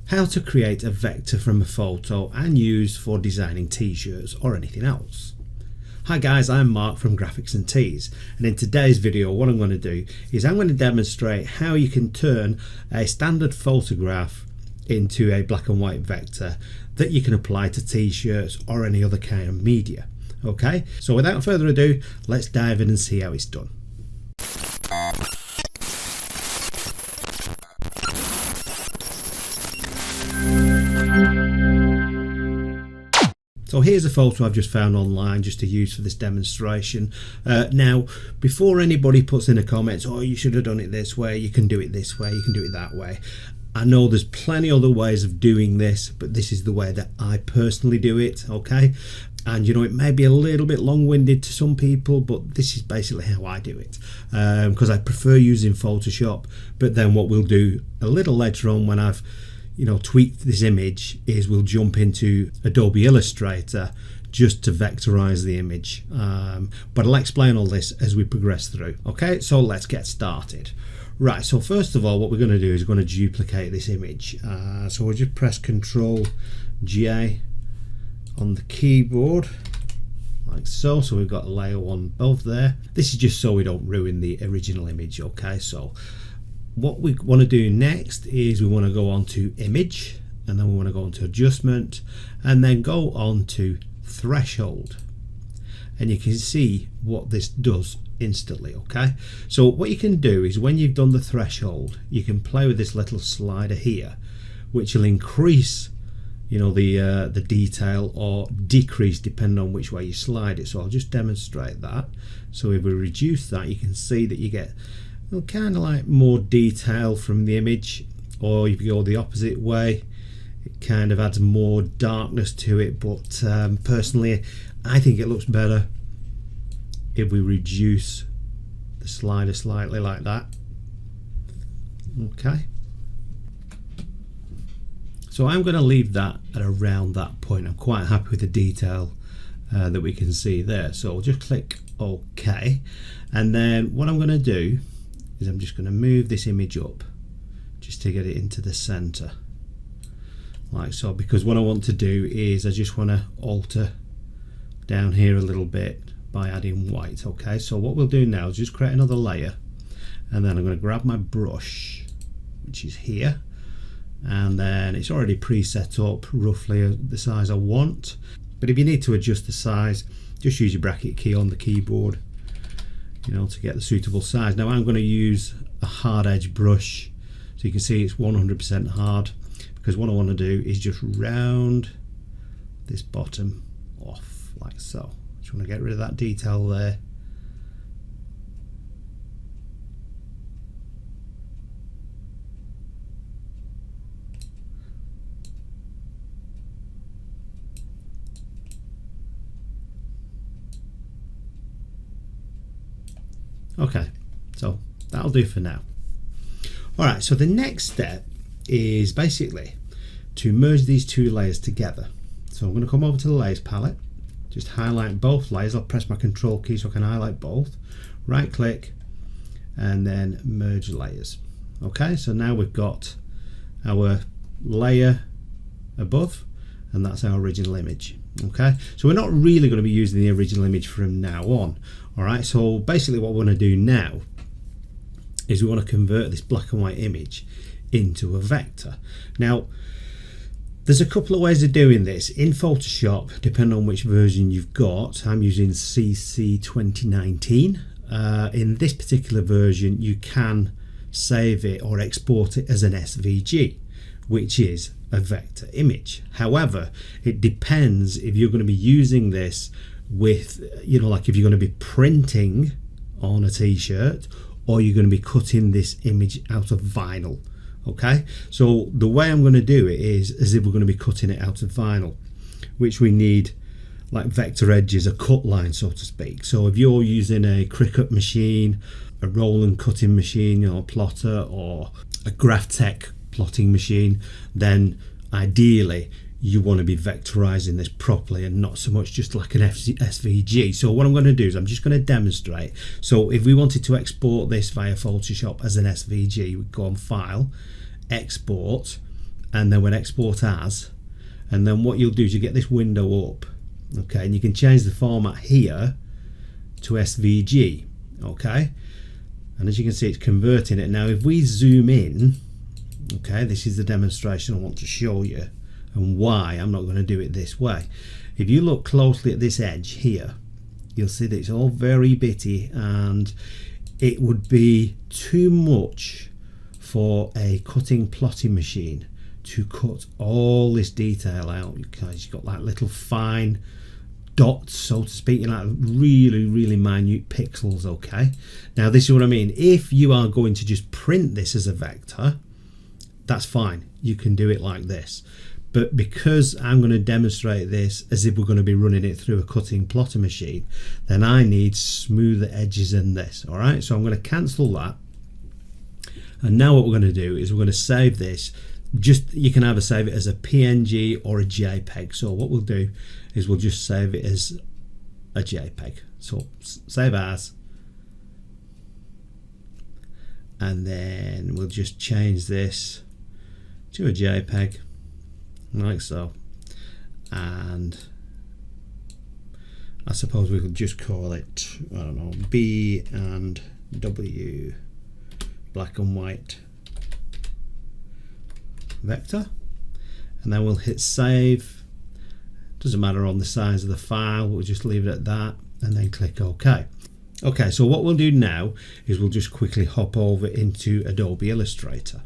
how to create a vector from a photo and use for designing t-shirts or anything else. Hi guys, I'm Mark from Graphics and Tees, and in today's video what I'm going to do is I'm going to demonstrate how you can turn a standard photograph into a black and white vector that you can apply to t-shirts or any other kind of media. Okay, so without further ado, let's dive in and see how it's done. So here's a photo I've just found online just to use for this demonstration. Now, before anybody puts in the comments, oh, you should have done it this way, you can do it this way, you can do it that way. I know there's plenty other ways of doing this, but this is the way that I personally do it, okay? And you know, it may be a little bit long-winded to some people, but this is basically how I do it, because I prefer using Photoshop. But then what we'll do a little later on when I've tweaked this image is we'll jump into Adobe Illustrator just to vectorize the image, but I'll explain all this as we progress through. Okay, so let's get started. Right, so first of all what we're going to do is we're going to duplicate this image, so we'll just press Ctrl J on the keyboard like so. So we've got layer 1 above there. This is just so we don't ruin the original image. Okay, so what we want to do next is we want to go on to image, and then we want to go on to adjustment, and then go on to threshold, and you can see what this does instantly. Okay, so what you can do is when you've done the threshold, you can play with this little slider here, which will increase the detail or decrease depending on which way you slide it. So I'll just demonstrate that. So if we reduce that, you can see that you get kind of like more detail from the image, or if you go the opposite way, it kind of adds more darkness to it. But personally, I think it looks better if we reduce the slider slightly like that. Okay, so I'm going to leave that at around that point. I'm quite happy with the detail that we can see there. So we'll just click OK, and then what I'm going to do is I'm just going to move this image up just to get it into the center like so, because what I want to do is I just want to alter down here a little bit by adding white. Okay, so what we'll do now is just create another layer, and then I'm going to grab my brush, which is here, and then it's already preset up roughly the size I want. But if you need to adjust the size, just use your bracket key on the keyboard to get the suitable size. Now I'm going to use a hard edge brush, so you can see it's 100% hard, because what I want to do is just round this bottom off like so. Just want to get rid of that detail there. Okay, so that'll do for now. Alright, so the next step is basically to merge these two layers together. So I'm going to come over to the layers palette, just highlight both layers. I'll press my control key so I can highlight both, right click, and then merge layers. Okay, so now we've got our layer above, and that's our original image. Okay, so we're not really going to be using the original image from now on. Alright, so basically what we want to do now is we want to convert this black and white image into a vector. Now there's a couple of ways of doing this in Photoshop depending on which version you've got. I'm using CC 2019. In this particular version you can save it or export it as an SVG, which is a vector image. However, it depends if you're going to be using this with, like if you're going to be printing on a t-shirt, or you're going to be cutting this image out of vinyl. Okay, so the way I'm going to do it is as if we're going to be cutting it out of vinyl, which we need like vector edges, a cut line so to speak. So if you're using a Cricut machine, a roll and cutting machine, or a plotter, or a Graphtec plotting machine, then ideally you want to be vectorizing this properly and not so much just like an SVG. So what I'm going to do is I'm just going to demonstrate. So if we wanted to export this via Photoshop as an SVG, we go on File, Export, and then we'll export as, and then what you'll do is you get this window up, okay, and you can change the format here to SVG, okay, and as you can see it's converting it. Now if we zoom in, okay, this is the demonstration I want to show you and why I'm not going to do it this way. If you look closely at this edge here, you'll see that it's all very bitty, and it would be too much for a cutting plotting machine to cut all this detail out, because you've got like little fine dots, so to speak, like really minute pixels. Okay, now this is what I mean. If you are going to just print this as a vector, that's fine, you can do it like this. But because I'm going to demonstrate this as if we're going to be running it through a cutting plotter machine, then I need smoother edges than this. All right, so I'm going to cancel that. And now what we're going to do is we're going to save this. Just, you can either save it as a PNG or a JPEG. So what we'll do is we'll just save it as a JPEG. So save as, and then we'll just change this to a JPEG, like so. And I suppose we could just call it, I don't know, B and W black and white vector, and then we'll hit save. Doesn't matter on the size of the file, we'll just leave it at that, and then click OK. Okay, so what we'll do now is we'll just quickly hop over into Adobe Illustrator.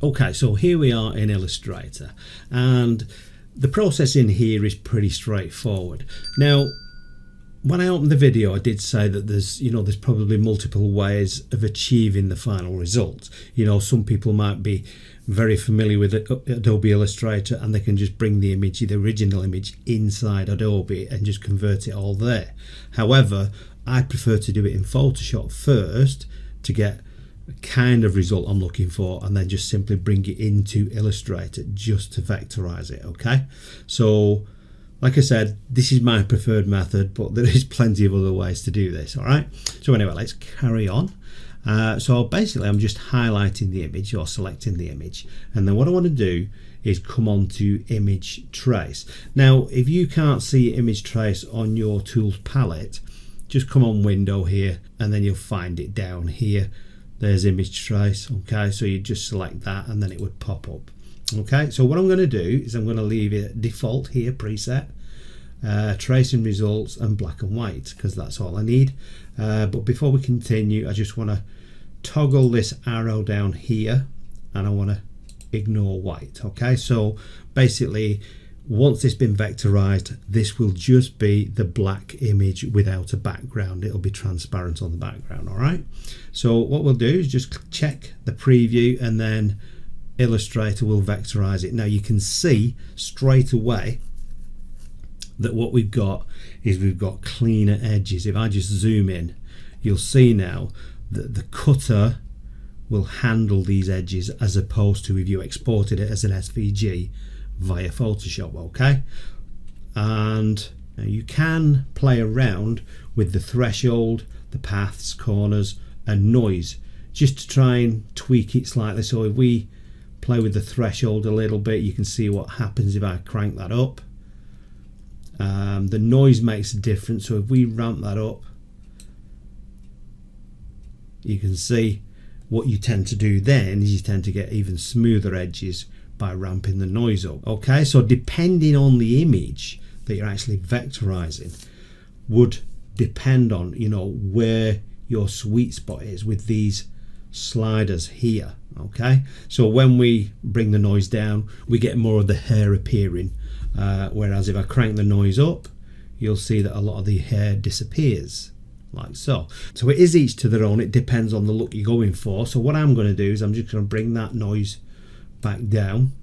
Okay, so here we are in Illustrator, and the process in here is pretty straightforward. Now, when I opened the video, I did say that there's probably multiple ways of achieving the final result. Some people might be very familiar with Adobe Illustrator, and they can just bring the image, the original image, inside Adobe and just convert it all there. However, I prefer to do it in Photoshop first to get a kind of result I'm looking for, and then just simply bring it into Illustrator just to vectorize it. Okay, so like I said, this is my preferred method, but there is plenty of other ways to do this. All right, so anyway, let's carry on. So basically I'm just highlighting the image or selecting the image, and then what I want to do is come on to image trace. Now if you can't see image trace on your tools palette, just come on window here, and then you'll find it down here. There's image trace. Okay, so you just select that and then it would pop up. Okay, so what I'm going to do is I'm going to leave it default here, preset, tracing results and black and white, because that's all I need. But before we continue, I just want to toggle this arrow down here, and I want to ignore white. Okay, so basically once it's been vectorized, this will just be the black image without a background. It'll be transparent on the background. All right, so what we'll do is just check the preview, and then Illustrator will vectorize it. Now you can see straight away that what we've got is we've got cleaner edges. If I just zoom in, you'll see now that the cutter will handle these edges, as opposed to if you exported it as an SVG via Photoshop. Okay, and now you can play around with the threshold, the paths, corners and noise, just to try and tweak it slightly. So if we play with the threshold a little bit, you can see what happens if I crank that up. The noise makes a difference, so if we ramp that up, you can see what you tend to do then is you tend to get even smoother edges by ramping the noise up. Okay, so depending on the image that you're actually vectorizing would depend on where your sweet spot is with these sliders here. Okay, so when we bring the noise down, we get more of the hair appearing, whereas if I crank the noise up, you'll see that a lot of the hair disappears, like so. So it is each to their own. It depends on the look you're going for. So what I'm going to do is I'm just going to bring that noise back down.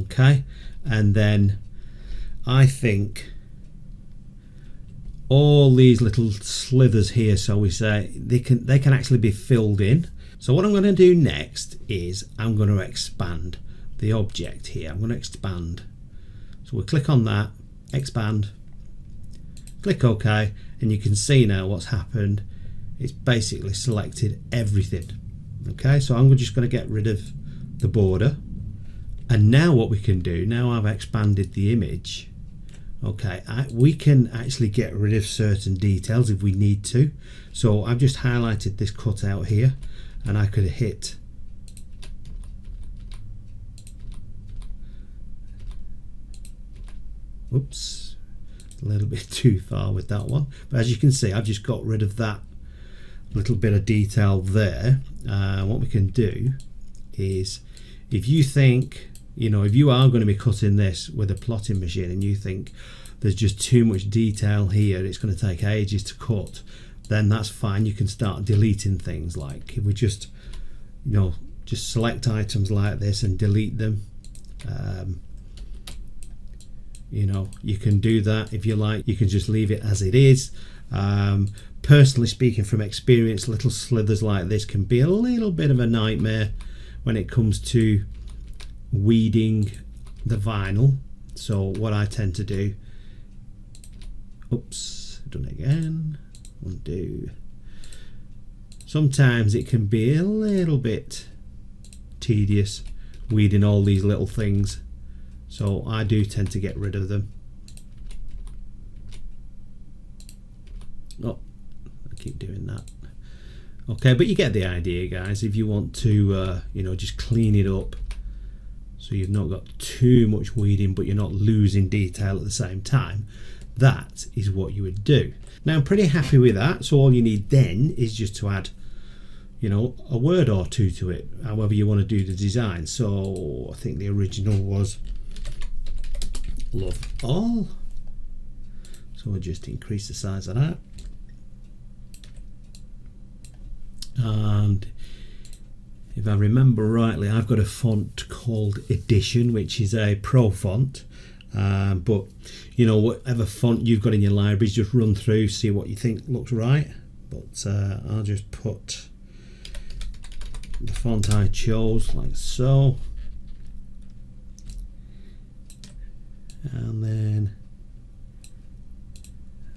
Okay, and then I think all these little slithers here, so we say, they can actually be filled in. So what I'm going to do next is I'm going to expand the object here. I'm going to expand. So we'll click on that, expand, click OK, and you can see now what's happened. It's basically selected everything. Okay, so I'm just going to get rid of the border. And now what we can do, now I've expanded the image, okay, we can actually get rid of certain details if we need to. So I've just highlighted this cutout here, and I could hit oops, a little bit too far with that one, but as you can see I've just got rid of that little bit of detail there. What we can do is, if you think, you know, if you are going to be cutting this with a plotting machine and you think there's just too much detail here, it's going to take ages to cut, then that's fine. You can start deleting things. Like if we just, you know, just select items like this and delete them. You know, you can do that if you like. You can just leave it as it is. Personally speaking, from experience, little slithers like this can be a little bit of a nightmare when it comes to weeding the vinyl. So what I tend to do, oops, done it again, undo. Sometimes it can be a little bit tedious weeding all these little things, so I do tend to get rid of them. Oh, I keep doing that. Okay, but you get the idea, guys. If you want to you know, just clean it up so you've not got too much weeding but you're not losing detail at the same time, that is what you would do. Now I'm pretty happy with that, so all you need then is just to add, you know, a word or two to it, however you want to do the design. So I think the original was love all, so we'll just increase the size of that. And if I remember rightly, I've got a font called Edition, which is a pro font, but you know, whatever font you've got in your libraries, just run through, see what you think looks right. But I'll just put the font I chose like so, and then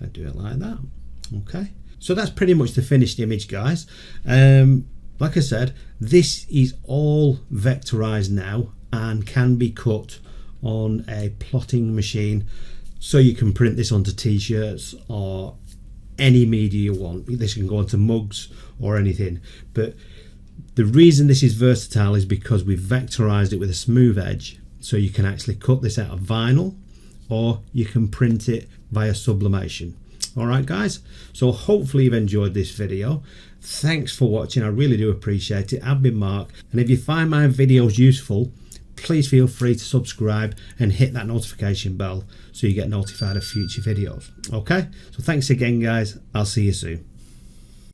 I do it like that. Okay, so that's pretty much the finished image, guys. Like I said, this is all vectorized now and can be cut on a plotting machine, so you can print this onto t-shirts or any media you want. This can go onto mugs or anything, but the reason this is versatile is because we've vectorized it with a smooth edge, so you can actually cut this out of vinyl or you can print it via sublimation. Alright guys, so hopefully you've enjoyed this video. Thanks for watching, I really do appreciate it. I've been Mark, and if you find my videos useful, please feel free to subscribe and hit that notification bell so you get notified of future videos. Okay, so thanks again guys, I'll see you soon.